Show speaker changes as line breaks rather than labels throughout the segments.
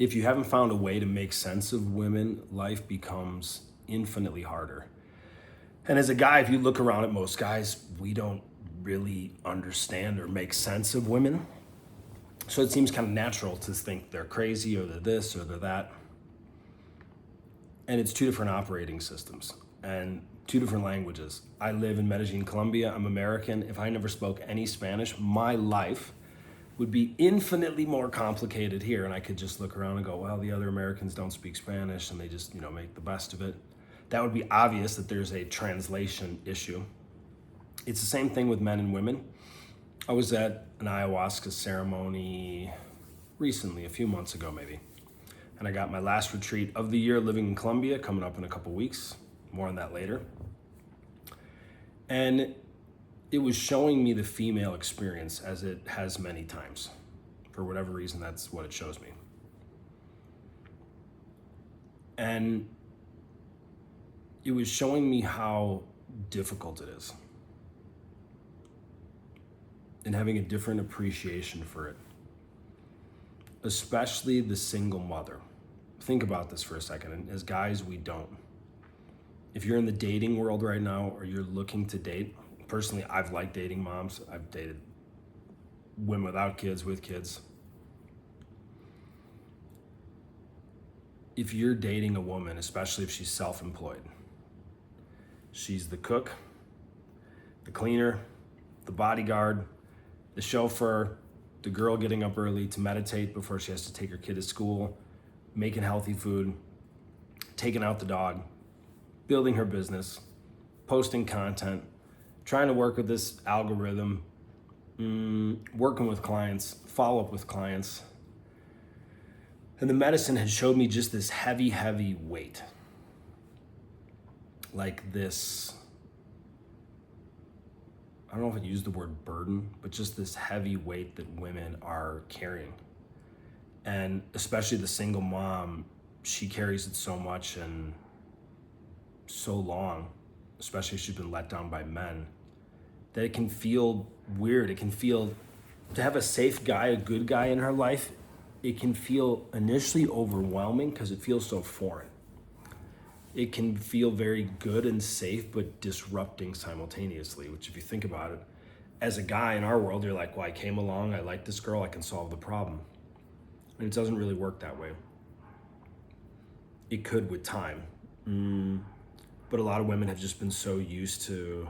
if you haven't found a way to make sense of women, life becomes infinitely harder. And as a guy, if you look around at most guys, we don't really understand or make sense of women. So it seems kind of natural to think they're crazy or they're this or they're that. And it's two different operating systems and two different languages. I live in Medellin, Colombia. I'm American. If I never spoke any Spanish, my life would be infinitely more complicated here. And I could just look around and go, well, the other Americans don't speak Spanish and they just, make the best of it. That would be obvious that there's a translation issue. It's the same thing with men and women. I was at an ayahuasca ceremony recently, a few months ago maybe. And I got my last retreat of the year living in Colombia coming up in a couple weeks. More on that later. And it was showing me the female experience as it has many times. For whatever reason, that's what it shows me. And it was showing me how difficult it is. And having a different appreciation for it. Especially the single mother. Think about this for a second. And as guys, we don't. If you're in the dating world right now or you're looking to date, personally, I've liked dating moms. I've dated women without kids, with kids. If you're dating a woman, especially if she's self-employed, she's the cook, the cleaner, the bodyguard, the chauffeur, the girl getting up early to meditate before she has to take her kid to school, making healthy food, taking out the dog, building her business, posting content, trying to work with this algorithm, working with clients, follow up with clients. And the medicine had showed me just this heavy, heavy weight. Like this, I don't know if I'd use the word burden, but just this heavy weight that women are carrying. And especially the single mom, she carries it so much and so long, especially if she's been let down by men, that it can feel weird. It can feel, to have a safe guy, a good guy in her life, it can feel initially overwhelming because it feels so foreign. It can feel very good and safe, but disrupting simultaneously, which if you think about it, as a guy in our world, you're like, well, I came along, I like this girl, I can solve the problem. And it doesn't really work that way. It could with time. But a lot of women have just been so used to,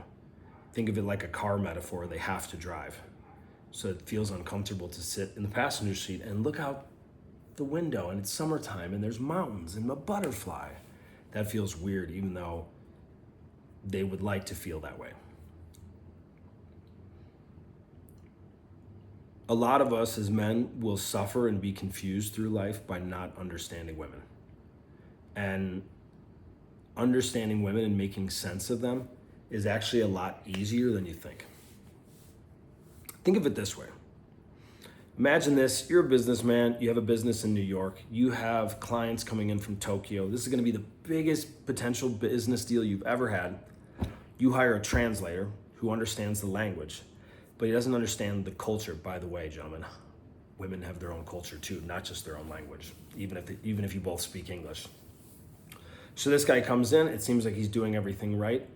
think of it like a car metaphor, they have to drive. So it feels uncomfortable to sit in the passenger seat and look out the window and it's summertime and there's mountains and a butterfly. That feels weird, even though they would like to feel that way. A lot of us as men will suffer and be confused through life by not understanding women. And understanding women and making sense of them is actually a lot easier than you think. Think of it this way. Imagine this, you're a businessman, you have a business in New York, you have clients coming in from Tokyo. This is gonna be the biggest potential business deal you've ever had. You hire a translator who understands the language, but he doesn't understand the culture. By the way, gentlemen, women have their own culture too, not just their own language, even if you both speak English. So this guy comes in, it seems like he's doing everything right,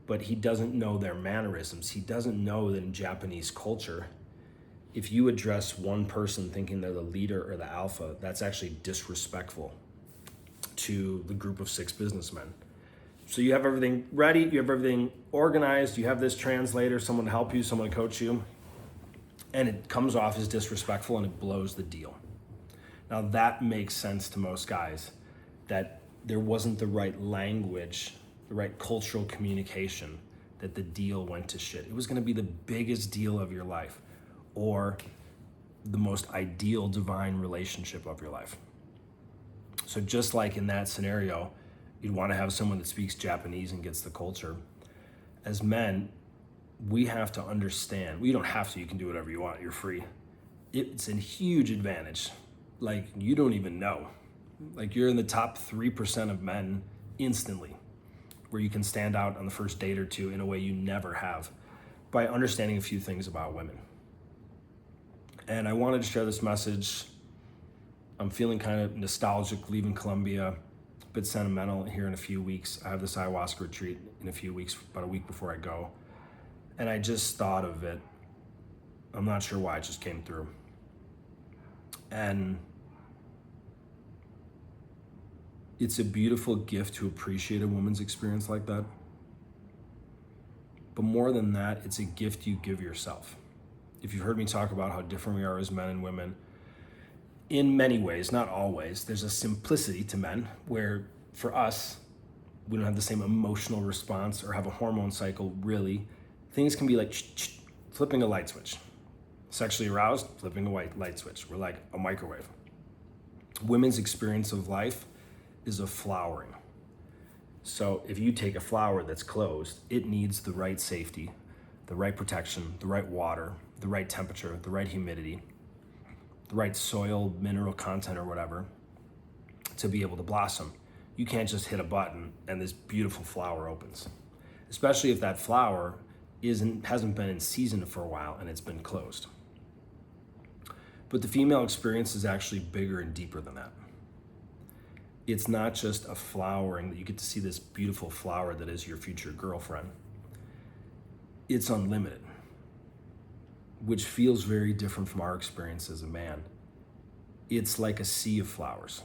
but he doesn't know their mannerisms. He doesn't know that in Japanese culture, if you address one person thinking they're the leader or the alpha, that's actually disrespectful to the group of 6 businessmen. So you have everything ready, you have everything organized, you have this translator, someone to help you, someone to coach you, and it comes off as disrespectful and it blows the deal. Now that makes sense to most guys, that there wasn't the right language, the right cultural communication, that the deal went to shit. It was gonna be the biggest deal of your life, or the most ideal divine relationship of your life. So just like in that scenario, you'd want to have someone that speaks Japanese and gets the culture. As men, we have to understand. We don't have to, you can do whatever you want, you're free. It's a huge advantage. Like you don't even know. Like you're in the top 3% of men instantly, where you can stand out on the first date or two in a way you never have by understanding a few things about women. And I wanted to share this message I'm feeling kind of nostalgic leaving Colombia, a bit sentimental here in a few weeks. I have this ayahuasca retreat in a few weeks, about a week before I go. And I just thought of it. I'm not sure why, it just came through. And it's a beautiful gift to appreciate a woman's experience like that. But more than that, it's a gift you give yourself. If you've heard me talk about how different we are as men and women, in many ways, not always, there's a simplicity to men where for us, we don't have the same emotional response or have a hormone cycle, really. Things can be like flipping a light switch. Sexually aroused, flipping a white light switch. We're like a microwave. Women's experience of life is a flowering. So if you take a flower that's closed, it needs the right safety, the right protection, the right water, the right temperature, the right humidity, the right soil, mineral content or whatever to be able to blossom. You can't just hit a button and this beautiful flower opens, especially if that flower hasn't been in season for a while and it's been closed. But the female experience is actually bigger and deeper than that. It's not just a flowering that you get to see this beautiful flower that is your future girlfriend. It's unlimited, which feels very different from our experience as a man. It's like a sea of flowers.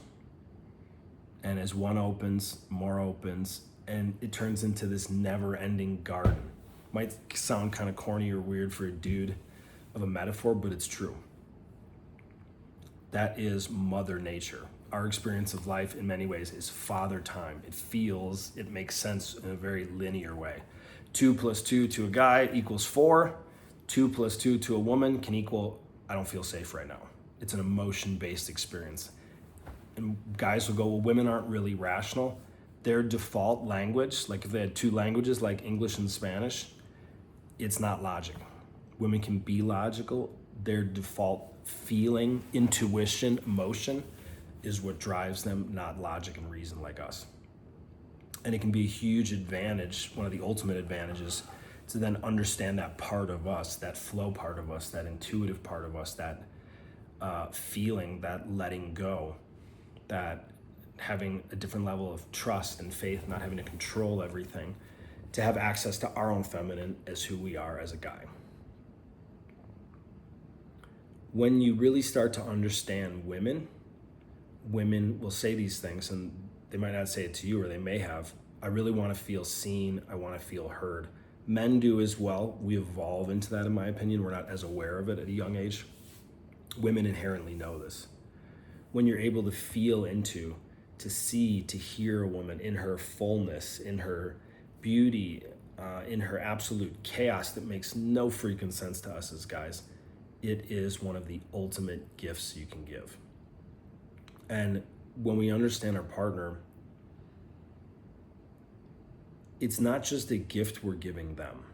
And as one opens, more opens, and it turns into this never-ending garden. Might sound kind of corny or weird for a dude of a metaphor, but it's true. That is Mother Nature. Our experience of life in many ways is father time. It makes sense in a very linear way. 2 + 2 to a guy equals 4. 2 + 2 to a woman can equal, I don't feel safe right now. It's an emotion-based experience. And guys will go, well, women aren't really rational. Their default language, like if they had 2 languages like English and Spanish, it's not logic. Women can be logical. Their default feeling, intuition, emotion is what drives them, not logic and reason like us. And it can be a huge advantage, one of the ultimate advantages, to then understand that part of us, that flow part of us, that intuitive part of us, that feeling, that letting go, that having a different level of trust and faith, not having to control everything, to have access to our own feminine as who we are as a guy. When you really start to understand women will say these things, and they might not say it to you, or they may have. I really want to feel seen. I want to feel heard. Men do as well. We evolve into that, in my opinion. We're not as aware of it at a young age. Women inherently know this. When you're able to feel into, to see, to hear a woman in her fullness, in her beauty, in her absolute chaos that makes no freaking sense to us as guys, it is one of the ultimate gifts you can give. And when we understand our partner, it's not just a gift we're giving them.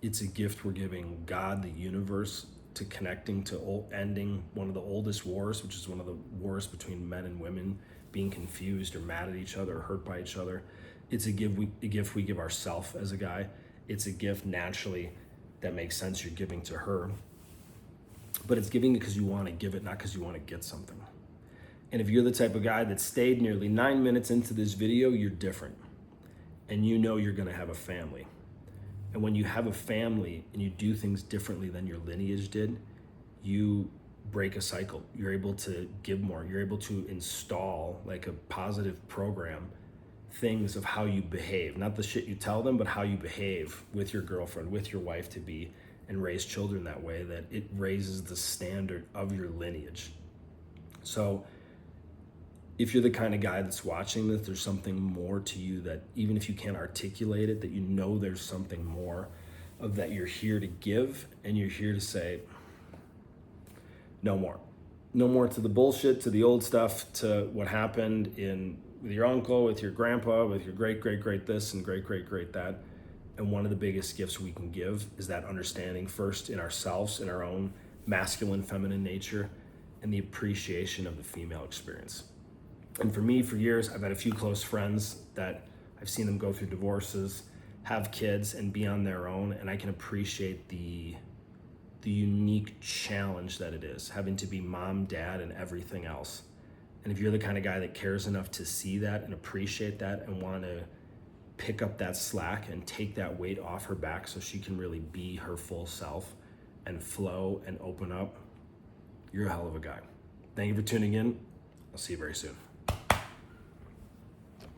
It's a gift we're giving God, the universe, to connecting to ending one of the oldest wars, which is one of the wars between men and women, being confused or mad at each other or hurt by each other. It's a gift we give ourselves as a guy. It's a gift naturally that makes sense you're giving to her. But it's giving because you want to give it, not because you want to get something. And if you're the type of guy that stayed nearly 9 minutes into this video, you're different. And you know you're going to have a family. And when you have a family and you do things differently than your lineage did, you break a cycle. You're able to give more. You're able to install, like a positive program, things of how you behave. Not the shit you tell them, but how you behave with your girlfriend, with your wife to be, and raise children that way, that it raises the standard of your lineage. So if you're the kind of guy that's watching this, there's something more to you that even if you can't articulate it, that you know there's something more of that you're here to give, and you're here to say, no more. No more to the bullshit, to the old stuff, to what happened with your uncle, with your grandpa, with your great this and great that. And one of the biggest gifts we can give is that understanding first in ourselves, in our own masculine, feminine nature, and the appreciation of the female experience. And for me, for years, I've had a few close friends that I've seen them go through divorces, have kids, and be on their own, and I can appreciate the unique challenge that it is, having to be mom, dad, and everything else. And if you're the kind of guy that cares enough to see that and appreciate that and want to pick up that slack and take that weight off her back so she can really be her full self and flow and open up, you're a hell of a guy. Thank you for tuning in. I'll see you very soon.